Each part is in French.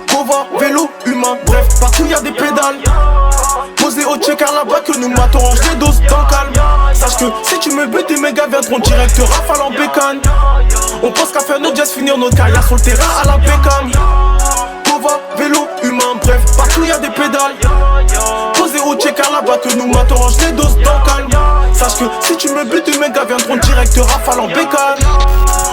Cova, vélo, humain, bref, partout y'a des pédales. Posé au check à là-bas que nous matons, range les doses dans le calme. Sache que si tu me butes, tes mégas viendront direct rafale en bécane. On pense qu'à faire nos jazz, finir notre carrière sur le terrain à la bécane. Cova, vélo, humain, bref, partout y'a des pédales. Posé au check à là-bas que nous matons, range les doses dans le calme. Sache que si tu me butes, tes mégas viendront direct rafale en bécane.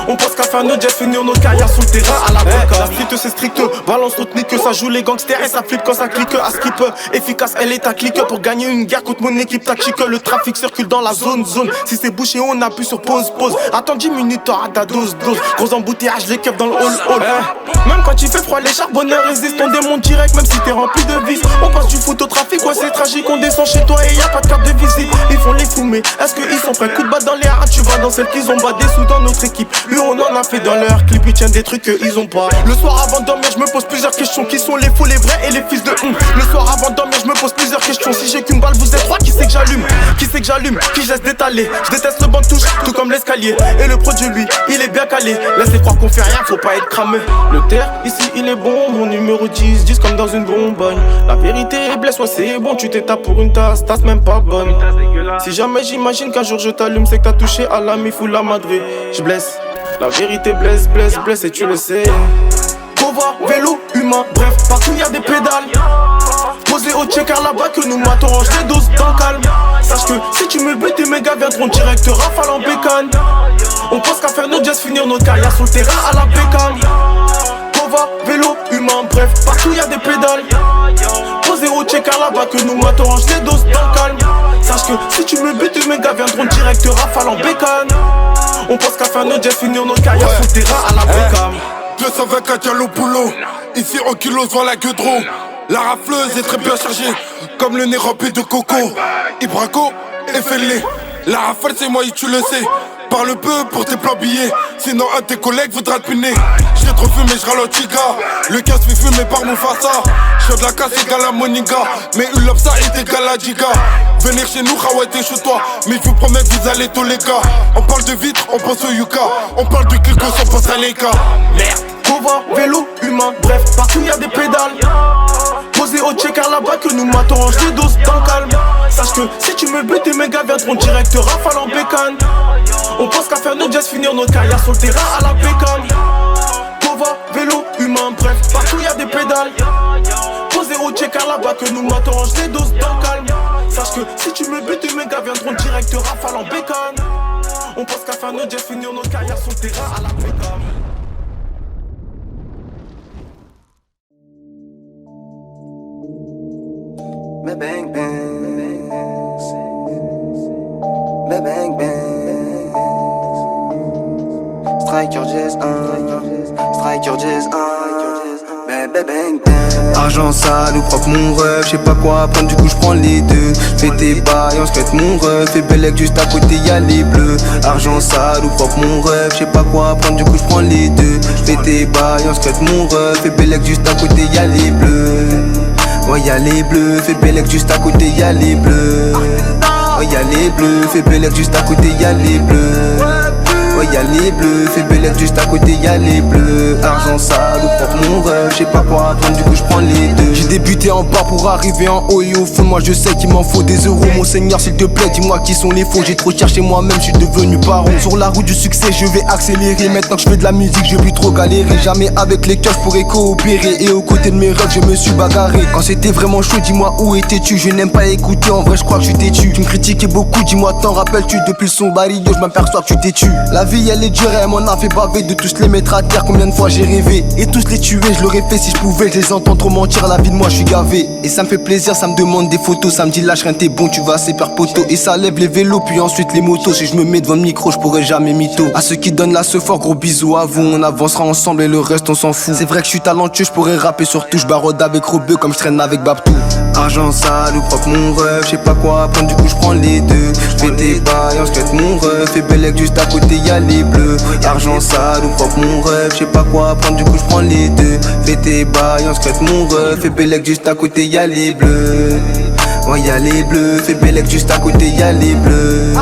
On pense qu'à faire nos jets, finir nos carrières sur le terrain à la bécane. La street c'est strict, balance notre nique, ça joue les gangsters et ça flippe quand ça clique. À skip, efficace, elle est ta clique. Pour gagner une guerre contre mon équipe tactique. Le trafic circule dans la zone. Si c'est bouché, on appuie sur pause. Attends 10 minutes, t'auras ta dose. Gros embouteillage, les keufs dans le hall. Même quand il fait froid, les charbonneurs résistent. On démonte direct, même si t'es rempli de vis. On passe du foot au trafic, ouais c'est tragique. On descend chez toi et y'a pas de carte de visite. Ils font les fumées, est-ce qu'ils sont prêts? Coup de batte dans les rats, tu vas dans celle qu'ils ont bas des sous dans notre équipe. Lui on en a fait dans leur clip, ils tiennent des trucs qu'ils ont pas. Le soir avant de dormir, je me pose plusieurs questions. Qui sont les faux, les vrais et les fils de Le soir avant de dormir, je me pose plusieurs questions. Si j'ai qu'une balle, vous êtes trois, qui c'est que j'allume? Qui laisse d'étaler? Je déteste le banc de touche, tout comme l'escalier. Et le produit lui, il est bien calé. Laissez croire qu'on fait rien, faut pas être cramé. Le terre, ici il est bon, mon numéro 10 comme dans une bonbonne. La vérité est blesse, ouais c'est bon, tu t'étapes pour une tasse même pas bonne. Si jamais j'imagine qu'un jour je t'allume, c'est que t'as touché à la mif ou la madré. Je blesse, la vérité blesse et tu le sais. Cova, vélo, humain, bref, partout y'a des pédales. Posé au checker là-bas que nous matons, range les doses dans le calme. Sache que si tu me butes, tes mégas viendront direct rafale en bécane. On pense qu'à faire nos jazz, finir notre carrière sur le terrain à la bécane. Cova, vélo, humain, bref, partout y'a des pédales. Posé au checker là-bas que nous matons, range les doses dans le calme. Sache que si tu me butes, tes mégas viendront direct rafale en bécane. On pense qu'à faire nos jazz, finir notre carrière sur le terrain à la bécane. 224 Diallo Boulot, ici en kilos devant la gueule de roue. La rafleuse est très bien chargée, comme le nez rempli de coco. Ibraco et fêlé, la rafale c'est moi et tu le sais. Parle peu pour tes plans billets, sinon un de tes collègues voudra te piner. J'ai trop fumé, je ralentis gars. Le casse fait fumer par mon fassa. J'fais de la casse égale à Moninga, mais une lobsa est égale à Diga. Venir chez nous, Hawaii t'es chez toi, mais je vous promets vous allez tous les gars. On parle de vitre, on pense au Yuka. On parle de Kiko, on pense à l'Eka. Merde. Cova, vélo, humain, bref, partout y'a des pédales. Posé au checker là-bas que nous matons, range les doses dans le calme. Sache que si tu me butes, tes mégas viendront direct rafale en bécane. On pense qu'à faire nos jazz, finir notre carrière sur le terrain à la bécane. Cova, vélo, humain, bref, partout y'a des pédales. Posé au checker là-bas que nous matons, range les doses dans le calme. Sache que si tu me butes, tes mégas viendront direct rafale en bécane. On pense qu'à faire nos jazz, finir notre carrière sur le terrain à la bécane. Me bang bang, me bang bang. Striker Jazz 1, Striker Jazz 1, me bang bang. Argent sale ou propre mon rêve, j'sais pas quoi prendre, du coup j'prends les deux. Fais tes bails, on se quête mon rêve. Fais Bellec juste à côté y'a les bleus. Argent sale ou propre mon rêve, j'sais pas quoi prendre, du coup j'prends les deux. Fais tes bails, on se quête mon rêve. Fais Bellec juste à côté y'a les bleus. Ouais y'a les bleus, fais Bellec juste à côté y'a les bleus. Ouais y'a les bleus, fais Bellec juste à côté y'a les bleus. Ouais y'a les bleus, fais Bellec juste à côté y'a les bleus. Argent sale ou propre mon rêve, j'sais pas quoi apprendre, du coup j'prends les deux. J'ai débuté en bas pour arriver en haut et au fond moi je sais qu'il m'en faut des euros. Mon seigneur s'il te plaît dis-moi qui sont les faux. J'ai trop cherché moi-même, je suis devenu baron. Sur la route du succès je vais accélérer. Maintenant que je fais de la musique je vais plus trop galérer. Jamais avec les cœurs je pourrais coopérer. Et aux côtés de mes rêves je me suis bagarré. Quand c'était vraiment chaud dis-moi où étais-tu. Je n'aime pas écouter, en vrai je crois que tu t'es tu. Tu me critiquais beaucoup, dis-moi t'en rappelles-tu. Depuis le son Barillo je m'aperçois que tu t'es tu. La vie elle est dure, elle m'en a fait baver. De tous les mettre à terre, combien de fois j'ai rêvé. Et tous les tuer, je l'aurais fait si je pouvais. Je les entends trop mentir, la vie de moi je suis gavé. Et ça me fait plaisir, ça me demande des photos. Ça me dit lâche rien t'es bon, tu vas assez faire poteau. Et ça lève les vélos, puis ensuite les motos. Si je me mets devant le micro, je pourrais jamais mytho. À ceux qui donnent la ce fort, gros bisous à vous. On avancera ensemble et le reste on s'en fout. C'est vrai que je suis talentueux, je pourrais rapper sur tout. Je barode avec Robeux comme je traîne avec Babtou. Argent sale ou propre mon rêve, j'sais pas quoi apprendre, du coup j'prends les deux. J'fais tes bails, on se quête mon rêve. Fais Bellec juste à côté y'a les bleus. Argent sale ou propre mon rêve, j'sais pas quoi apprendre, du coup j'prends les deux. Fais tes bails, on se quête mon rêve. Fais Bellec juste à côté y'a les bleus. Ouais y'a les bleus, fais Bellec juste à côté y'a les bleus.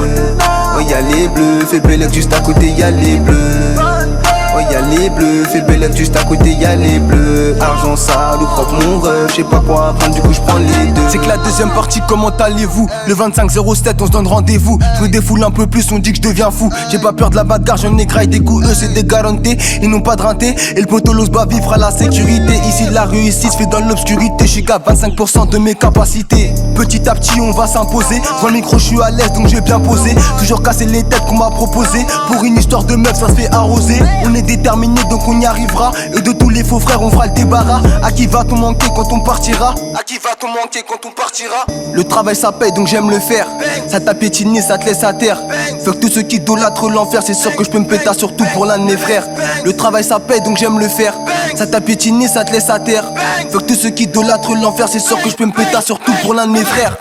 Ouais y'a les bleus, fais Bellec juste à côté y'a les bleus. Ouais y'a les bleus, fais Bellec juste à côté y'a les bleus. Argent sale ou propre mon rêve, j'sais pas quoi prendre du coup j'prends les deux. C'est que la deuxième partie, comment allez-vous? Le 25-07 on se donne rendez-vous. Je me défoule un peu plus, on dit que je deviens fou. J'ai pas peur de la bagarre, j'en ai graille des coups. Eux c'est des garantés, ils n'ont pas de rinté. Et le poteau se bat vivre à la sécurité. Ici la réussite se fait dans l'obscurité. J'suis qu'à 25% de mes capacités. Petit à petit on va s'imposer. Dans le micro j'suis à l'aise donc j'ai bien posé. Toujours casser les têtes qu'on m'a proposé. Pour une histoire de meuf ça se fait arroser. On est déterminé donc on y arrivera. Et de tous les faux frères on fera le débarras. À qui va-t-on manquer quand on partira? À qui va-t-on manquer quand on partira? Le travail ça paye donc j'aime le faire. Ça t'a piétiné, ça te laisse à terre. Fait que tous ceux qui idolâtrent l'enfer, c'est sûr que je peux me péter surtout pour l'un de mes frères. Le travail ça paye donc j'aime le faire. Ça t'a piétiné, ça te laisse à terre. Fait que tous ceux qui idolâtrent l'enfer, c'est sûr que je peux me péter surtout pour l'un de mes frères.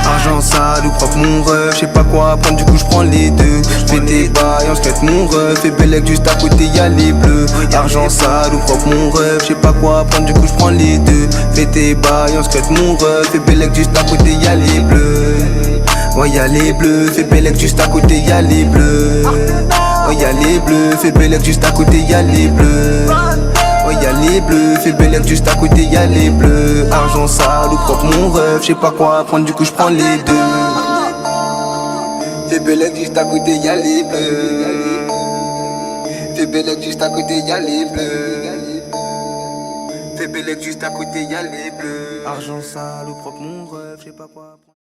Argent sale ou propre mon rêve, j'sais pas quoi prendre du coup j'prends les deux. J'fais des bails, on se mon rêve, fais Bellec juste à côté y'a les bleus. Argent sale ou propre mon rêve, j'sais pas quoi prendre du coup j'prends les deux. Fais tes bails, on se mon rêve, fais Bellec juste à côté y'a les bleus. Ouais y'a les bleus, fais Bellec juste à côté y'a les bleus. Ouais y'a les bleus, fais Bellec juste à côté y'a les bleus. Ouais y'a les bleus, fais Bellec juste à côté y'a les bleus. Argent sale ou propre mon rêve, j'sais pas quoi prendre du coup j'prends les deux. Fais Bellec juste à côté y'a les bleus. Fais Bellec juste à côté y'a les bleus. Fais Bellec juste à côté y'a les bleus. Argent sale ou propre mon rêve, j'sais pas quoi prendre.